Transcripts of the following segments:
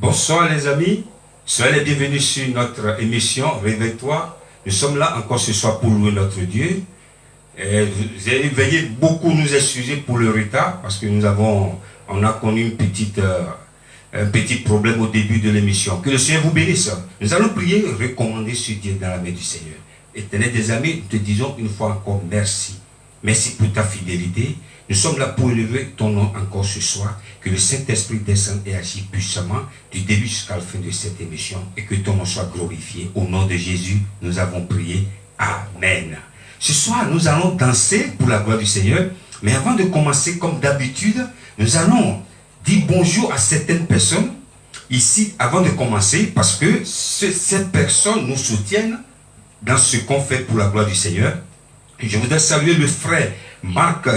Bonsoir les amis, soyez les bienvenus sur notre émission Réveille-toi. Nous sommes là encore ce soir pour louer notre Dieu. Et vous avez veillé beaucoup nous excuser pour le retard parce que on a connu un petit problème au début de l'émission. Que le Seigneur vous bénisse. Nous allons prier, recommander ce Dieu dans la main du Seigneur. Éternel des amis, nous te disons une fois encore merci. Merci pour ta fidélité. Nous sommes là pour élever ton nom encore ce soir. Que le Saint-Esprit descende et agisse puissamment du début jusqu'à la fin de cette émission et que ton nom soit glorifié. Au nom de Jésus, nous avons prié. Amen. Ce soir, nous allons danser pour la gloire du Seigneur. Mais avant de commencer, comme d'habitude, nous allons dire bonjour à certaines personnes ici avant de commencer parce que ces personnes nous soutiennent dans ce qu'on fait pour la gloire du Seigneur. Et je voudrais saluer le frère Marc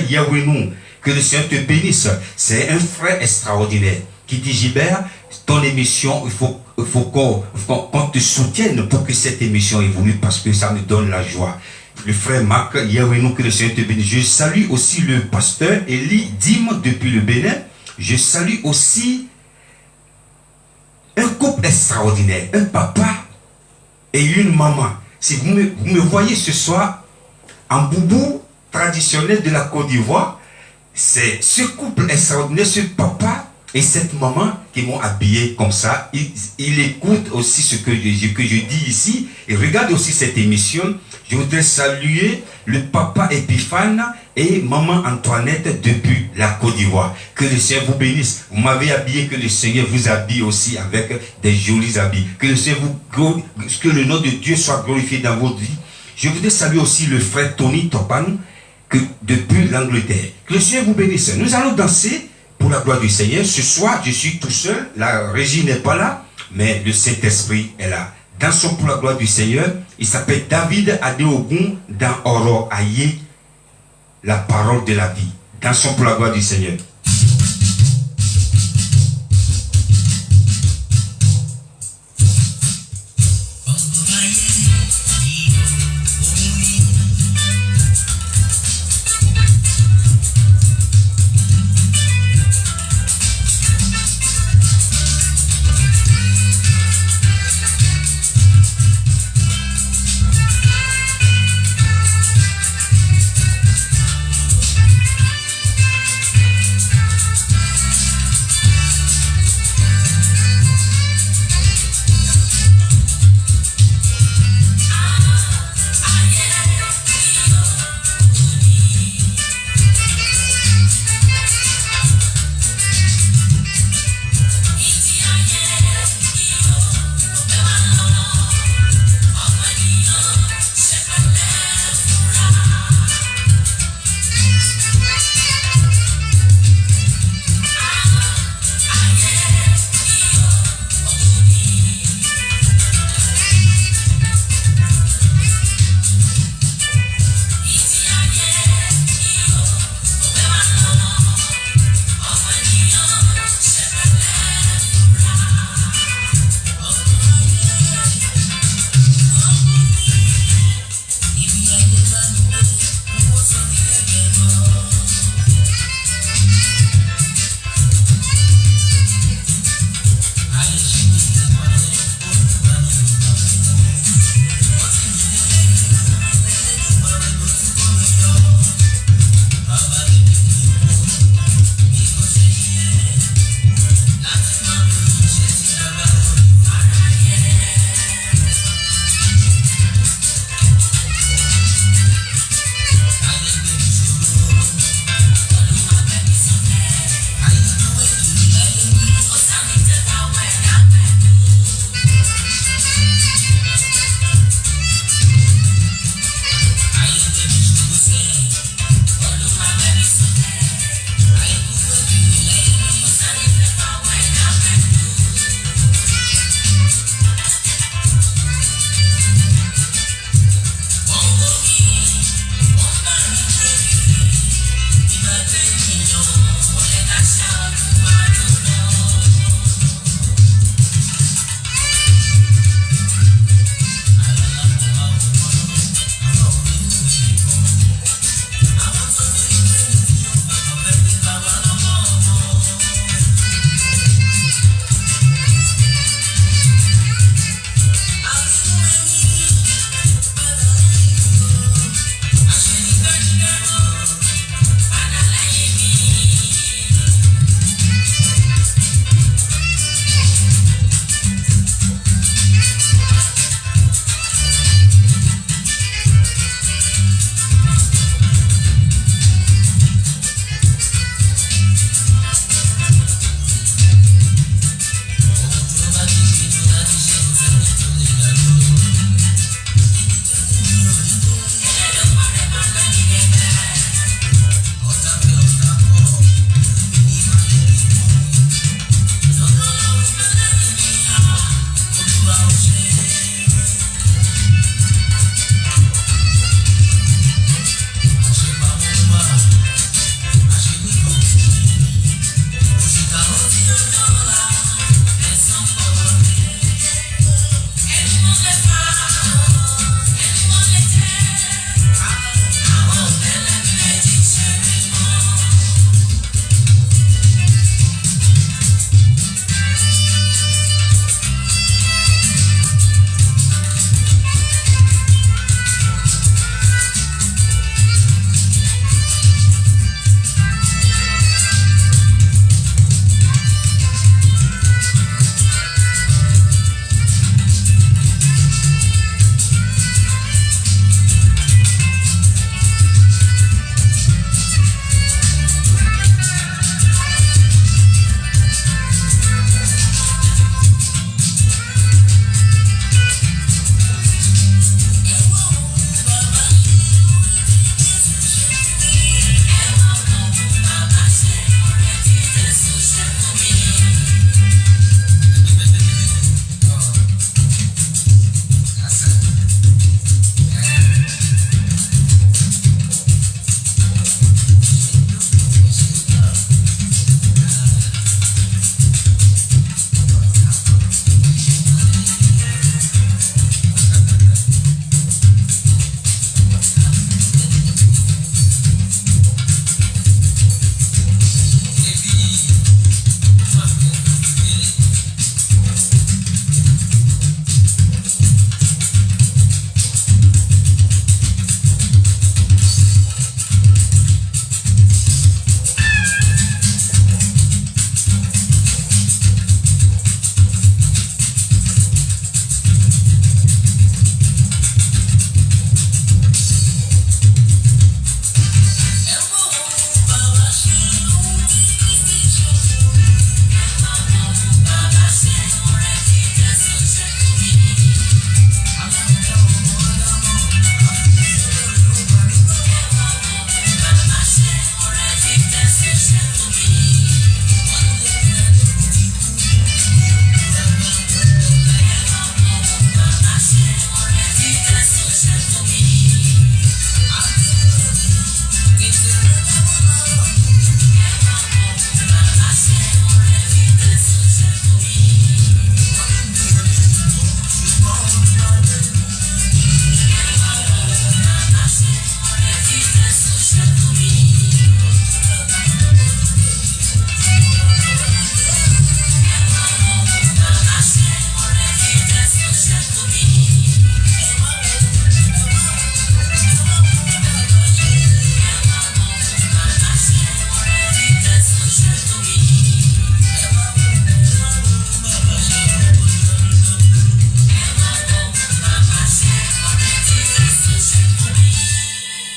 Yahwenou. Que le Seigneur te bénisse. C'est un frère extraordinaire qui dit Gilbert, ton émission, il faut qu'on te soutienne pour que cette émission évolue parce que ça me donne la joie. Le frère Marc Yahwenou, que le Seigneur te bénisse. Je salue aussi le pasteur Elie Dim depuis le Bénin. Je salue aussi un couple extraordinaire, un papa et une maman. Si vous me voyez ce soir en boubou traditionnel de la Côte d'Ivoire, c'est ce couple extraordinaire, ce papa et cette maman qui m'ont habillé comme ça. Il écoute aussi ce que je dis ici et regarde aussi cette émission. Je voudrais saluer le papa Épiphane et maman Antoinette depuis la Côte d'Ivoire. Que le Seigneur vous bénisse. Vous m'avez habillé, que le Seigneur vous habille aussi avec des jolis habits. Que le Seigneur que le nom de Dieu soit glorifié dans votre vie. Je voudrais saluer aussi le frère Tony Topan depuis l'Angleterre. Que le Seigneur vous bénisse. Nous allons danser pour la gloire du Seigneur. Ce soir, je suis tout seul. La régie n'est pas là, mais le Saint-Esprit est là. Dansons pour la gloire du Seigneur. Il s'appelle David Adeogun dans Oro Aye, la parole de la vie. Dansons pour la gloire du Seigneur.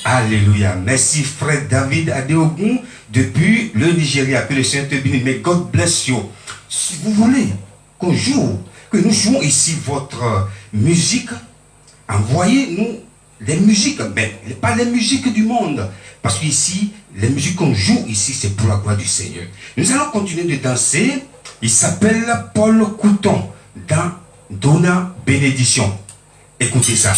Alléluia. Merci frère David Adeogun depuis le Nigeria. Que le Seigneur te bénisse. Mais God bless you. Si vous voulez qu'on joue, que nous jouons ici votre musique, envoyez-nous les musiques, mais pas les musiques du monde. Parce qu'ici, les musiques qu'on joue ici, c'est pour la gloire du Seigneur. Nous allons continuer de danser. Il s'appelle Paul Couton dans Dona Bénédiction. Écoutez ça.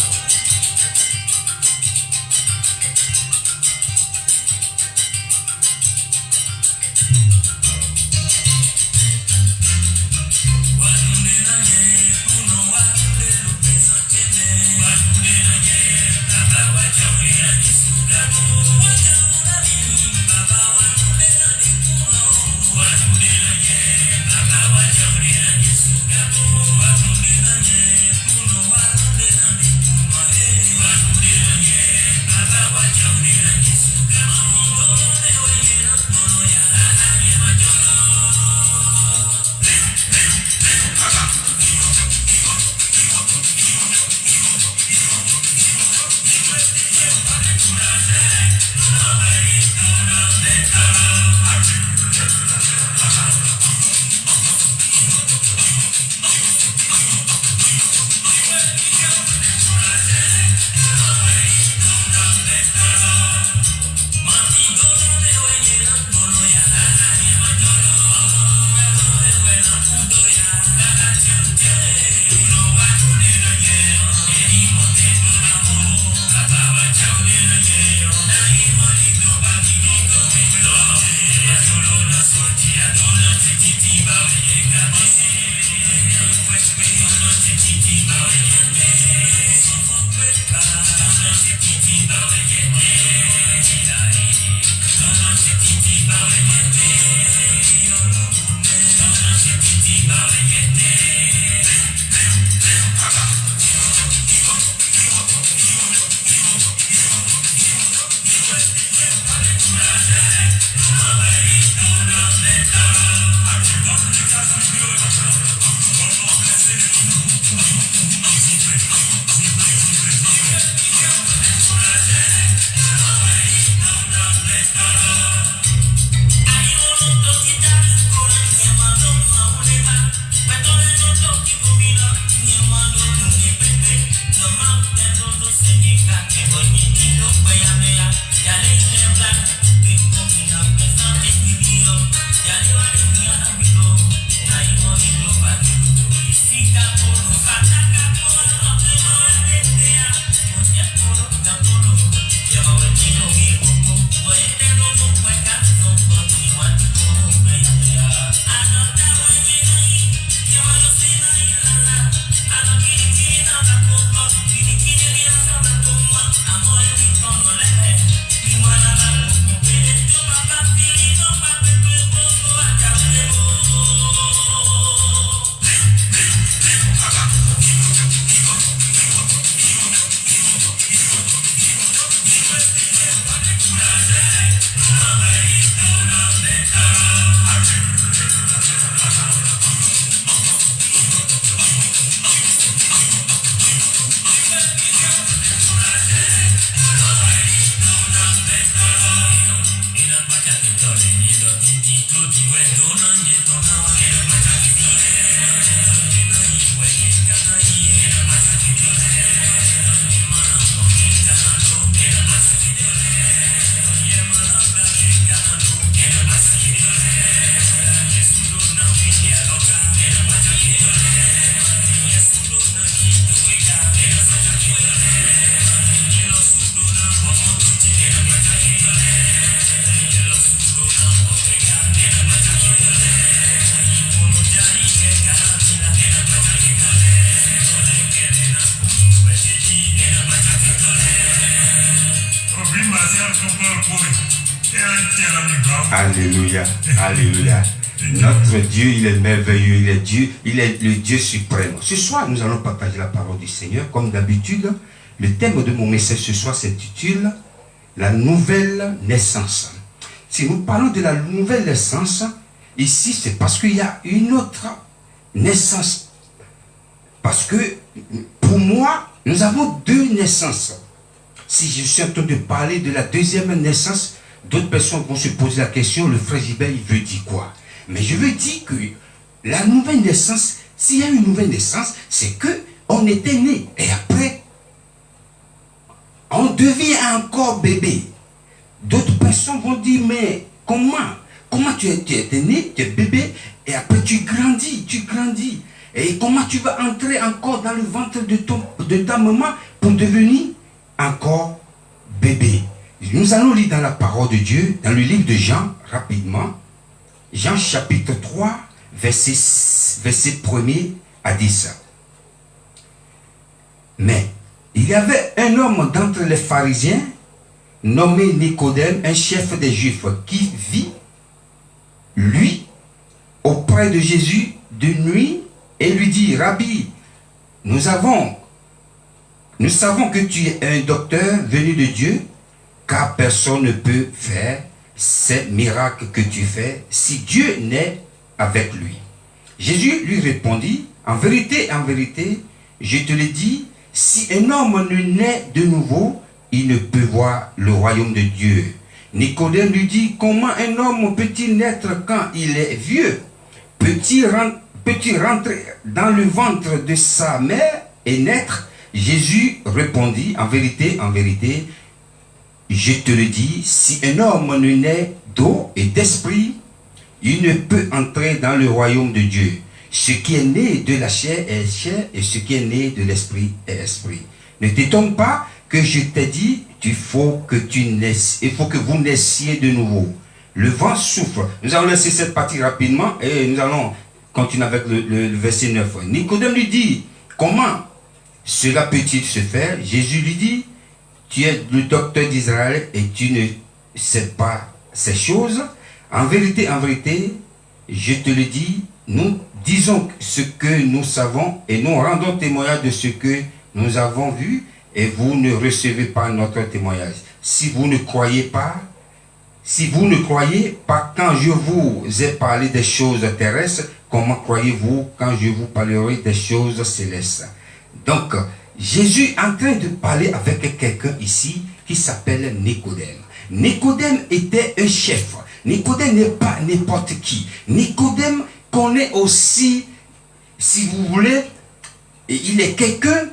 Alléluia, alléluia. Notre Dieu, il est merveilleux, il est le Dieu suprême. Ce soir, nous allons partager la parole du Seigneur. Comme d'habitude, le thème de mon message ce soir s'intitule La nouvelle naissance. Si nous parlons de la nouvelle naissance, ici, c'est parce qu'il y a une autre naissance. Parce que, pour moi, nous avons deux naissances. si je suis en train de parler de la deuxième naissance, d'autres personnes vont se poser la question, le frère Gilbert, il veut dire quoi? Mais je veux dire que la nouvelle naissance, s'il y a une nouvelle naissance, c'est que on était né. Et après, on devient encore bébé. D'autres personnes vont dire, mais comment tu étais né, tu es bébé, et après tu grandis. Et comment tu vas entrer encore dans le ventre de ta maman pour devenir encore bébé? Nous allons lire dans la parole de Dieu, dans le livre de Jean, rapidement. Jean chapitre 3, verset 1er à 10. Mais il y avait un homme d'entre les pharisiens, nommé Nicodème, un chef des Juifs, qui vit, lui, auprès de Jésus de nuit, et lui dit, Rabbi, nous savons que tu es un docteur venu de Dieu, car personne ne peut faire ces miracles que tu fais si Dieu n'est avec lui. Jésus lui répondit, en vérité, je te le dis, si un homme ne naît de nouveau, il ne peut voir le royaume de Dieu. Nicodème lui dit, comment un homme peut-il naître quand il est vieux? Peut-il rentrer dans le ventre de sa mère et naître? Jésus répondit, en vérité, je te le dis, si un homme ne naît d'eau et d'esprit, il ne peut entrer dans le royaume de Dieu. Ce qui est né de la chair est chair, et ce qui est né de l'esprit est esprit. Ne t'étonne pas que je t'ai dit, il faut que vous naissiez de nouveau. Le vent souffle. Nous allons laisser cette partie rapidement et nous allons continuer avec le verset 9. Nicodème lui dit, comment cela peut-il se faire? Jésus lui dit, tu es le docteur d'Israël et tu ne sais pas ces choses. En vérité, je te le dis, nous disons ce que nous savons et nous rendons témoignage de ce que nous avons vu et vous ne recevez pas notre témoignage. Si vous ne croyez pas quand je vous ai parlé des choses terrestres, comment croyez-vous quand je vous parlerai des choses célestes? Donc, Jésus est en train de parler avec quelqu'un ici qui s'appelle Nicodème. Nicodème était un chef. Nicodème n'est pas n'importe qui. Nicodème connaît aussi, si vous voulez, il est quelqu'un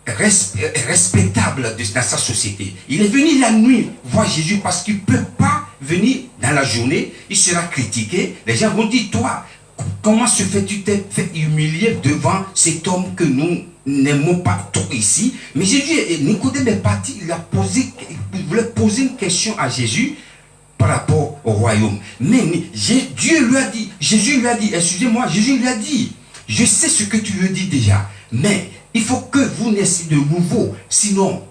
respectable dans sa société. Il est venu la nuit voir Jésus parce qu'il ne peut pas venir dans la journée. Il sera critiqué. Les gens vont dire, toi, comment se fait-tu t'es fait humilier devant cet homme que nous n'aimons pas trop ici? Mais Jésus, Nicodème est parti, il voulait poser une question à Jésus par rapport au royaume. Mais Jésus lui a dit, excusez-moi, Jésus lui a dit, je sais ce que tu veux dire déjà, mais il faut que vous naissiez de nouveau, sinon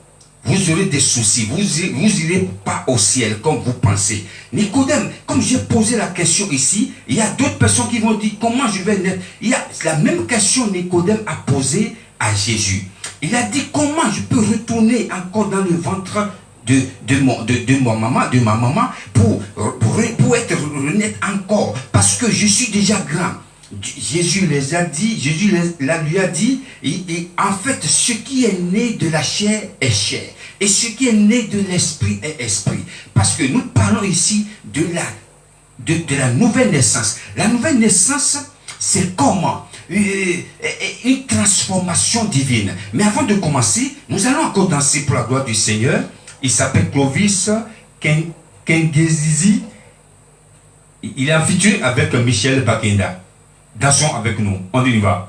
vous aurez des soucis, vous n'irez pas au ciel comme vous pensez. Nicodème, comme j'ai posé la question ici, il y a d'autres personnes qui vont dire, comment je vais naître? Il y a la même question Nicodème a posée à Jésus. Il a dit, comment je peux retourner encore dans le ventre de ma maman pour être renaître encore, parce que je suis déjà grand. Jésus lui a dit, en fait, ce qui est né de la chair est chair, et ce qui est né de l'esprit est esprit. Parce que nous parlons ici de la nouvelle naissance. La nouvelle naissance, c'est comment? Une transformation divine. Mais avant de commencer, nous allons encore danser pour la gloire du Seigneur. Il s'appelle Clovis Kengezizi. Il est en featuring avec Michel Bakenda. Dansons avec nous. On y va.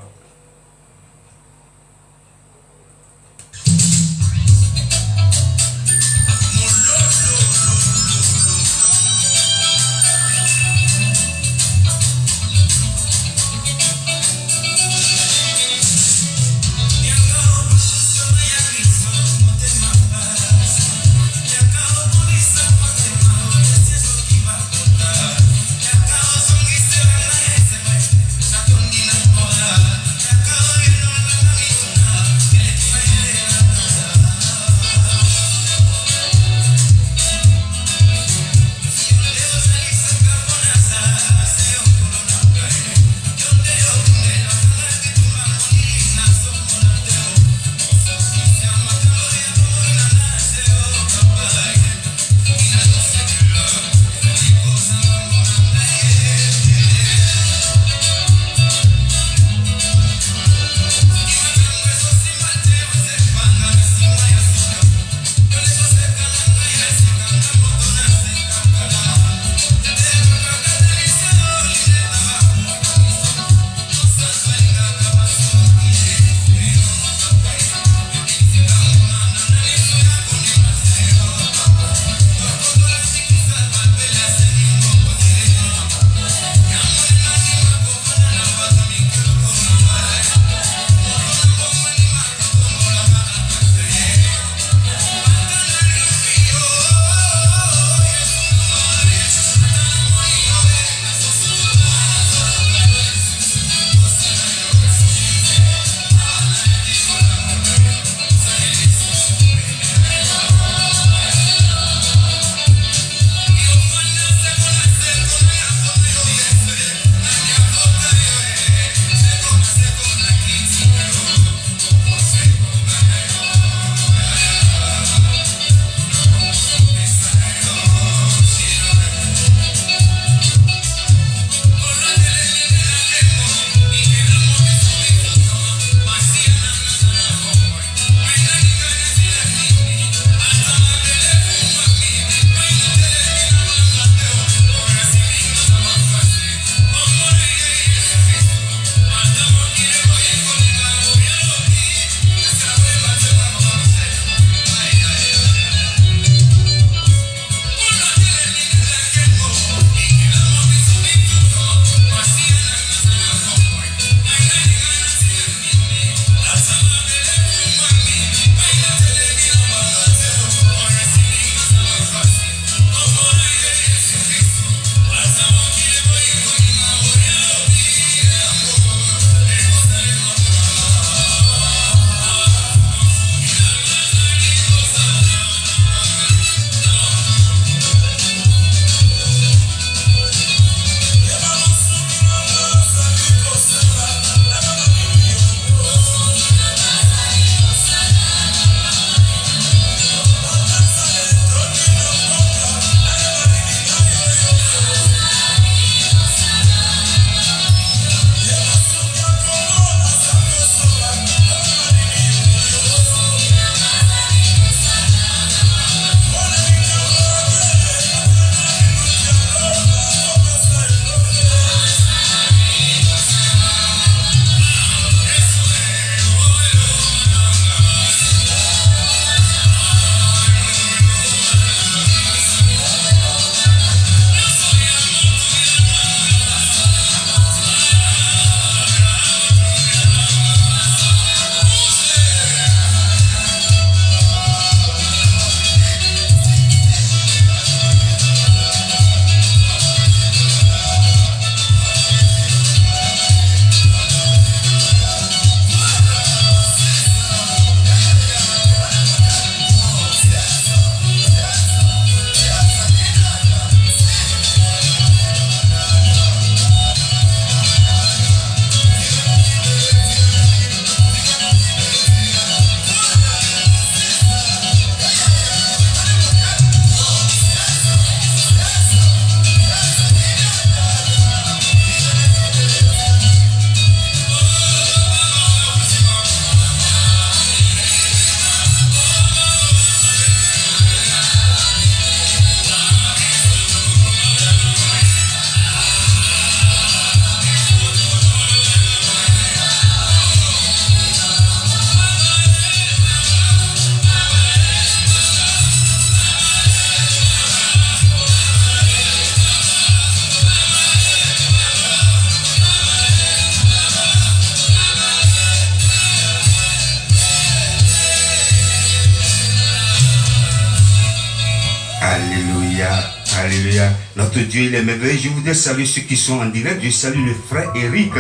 Alléluia. Notre Dieu, il est merveilleux. Je voudrais saluer ceux qui sont en direct. Je salue le frère Eric.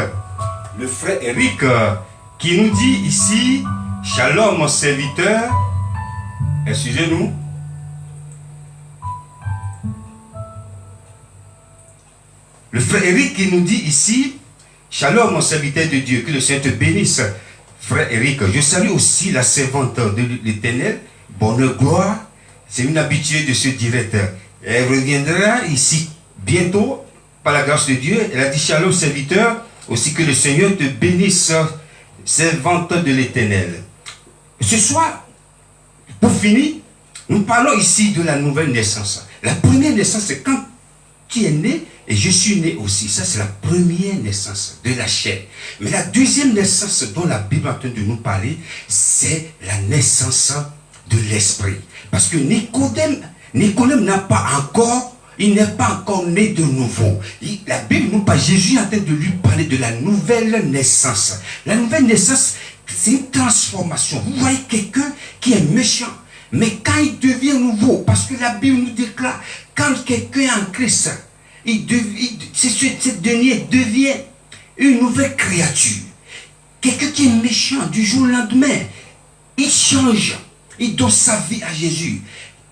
Le frère Eric qui nous dit ici, Shalom mon serviteur. Excusez-nous. Le frère Eric qui nous dit ici, Shalom mon serviteur de Dieu, que le Seigneur te bénisse. Frère Eric, je salue aussi la servante de l'Éternel, bonheur, gloire. C'est une habituée de ce direct. Elle reviendra ici bientôt, par la grâce de Dieu. Elle a dit Shalom serviteur, aussi que le Seigneur te bénisse, servante de l'Éternel. Ce soir, pour finir, nous parlons ici de la nouvelle naissance. La première naissance, c'est quand tu es né, et je suis né aussi. Ça, c'est la première naissance de la chair. Mais la deuxième naissance dont la Bible est en train de nous parler, c'est la naissance de l'esprit. Parce que Nicodème n'a pas encore, il n'est pas encore né de nouveau. La Bible nous parle, Jésus est en train de lui parler de la nouvelle naissance. La nouvelle naissance, c'est une transformation. Vous voyez quelqu'un qui est méchant, mais quand il devient nouveau, parce que la Bible nous déclare, quand quelqu'un est en Christ, ce dernier devient une nouvelle créature. Quelqu'un qui est méchant du jour au lendemain, il change, il donne sa vie à Jésus.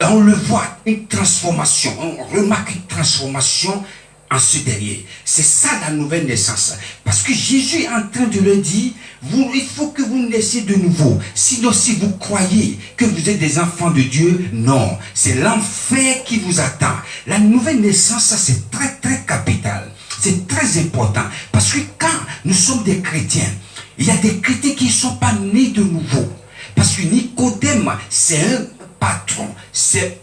Et on le voit, une transformation, on remarque une transformation en ce dernier. C'est ça la nouvelle naissance. Parce que Jésus est en train de le dire, il faut que vous naissiez de nouveau. Sinon, si vous croyez que vous êtes des enfants de Dieu, non. C'est l'enfer qui vous attend. La nouvelle naissance, ça c'est très très capital. C'est très important. Parce que quand nous sommes des chrétiens, il y a des chrétiens qui ne sont pas nés de nouveau. Parce que Nicodème, c'est un patron,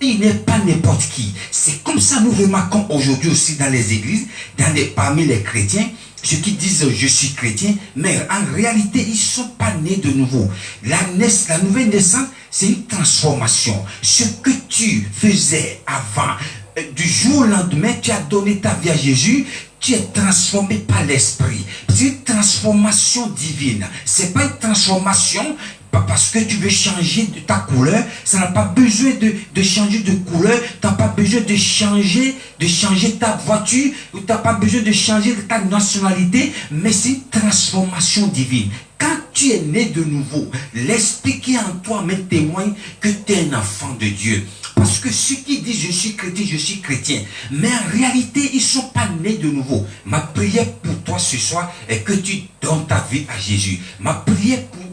il n'est pas n'importe qui. C'est comme ça nous remarquons aujourd'hui aussi dans les églises, parmi les chrétiens, ceux qui disent je suis chrétien, mais en réalité ils ne sont pas nés de nouveau. La nouvelle naissance, c'est une transformation. Ce que tu faisais avant, du jour au lendemain, tu as donné ta vie à Jésus, tu es transformé par l'esprit. C'est une transformation divine. C'est pas une transformation parce que tu veux changer de ta couleur, ça n'a pas besoin de changer de couleur, tu n'as pas besoin de changer ta voiture, ou tu n'as pas besoin de changer ta nationalité, mais c'est une transformation divine. Quand tu es né de nouveau, l'esprit qui est en toi me témoigne que tu es un enfant de Dieu. Parce que ceux qui disent je suis chrétien, mais en réalité ils ne sont pas nés de nouveau. Ma prière pour toi ce soir est que tu donnes ta vie à Jésus. Ma prière pour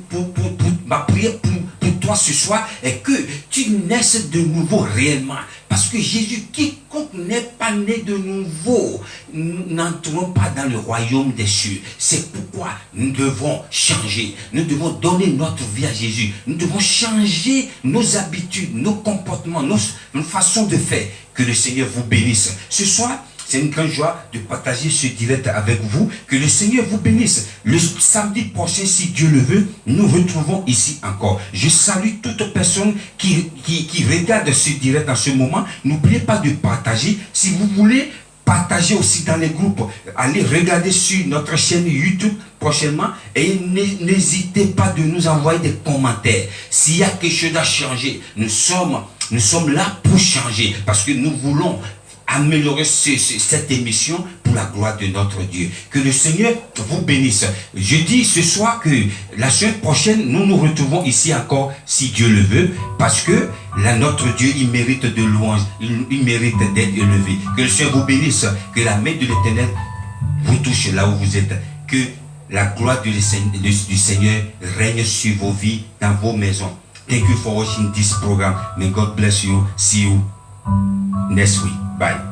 toi ce soir est que tu naisses de nouveau réellement. Parce que Jésus, quiconque n'est pas né de nouveau, n'entrons pas dans le royaume des cieux. C'est pourquoi nous devons changer. Nous devons donner notre vie à Jésus. Nous devons changer nos habitudes, nos comportements, nos façons de faire. Que le Seigneur vous bénisse. Ce soir, c'est une grande joie de partager ce direct avec vous. Que le Seigneur vous bénisse. Le samedi prochain, si Dieu le veut, nous retrouvons ici encore. Je salue toute personne qui regarde ce direct en ce moment. N'oubliez pas de partager. Si vous voulez partager aussi dans les groupes, allez regarder sur notre chaîne YouTube prochainement et n'hésitez pas de nous envoyer des commentaires. S'il y a quelque chose à changer, nous sommes là pour changer parce que nous voulons améliorer cette émission pour la gloire de notre Dieu. Que le Seigneur vous bénisse. Je dis ce soir que la semaine prochaine, nous nous retrouvons ici encore, si Dieu le veut, parce que notre Dieu, il mérite de louange, il mérite d'être élevé. Que le Seigneur vous bénisse, que la main de l'Éternel vous touche là où vous êtes, que la gloire du Seigneur règne sur vos vies, dans vos maisons. Thank you for watching this program. May God bless you. See you next week. Bye.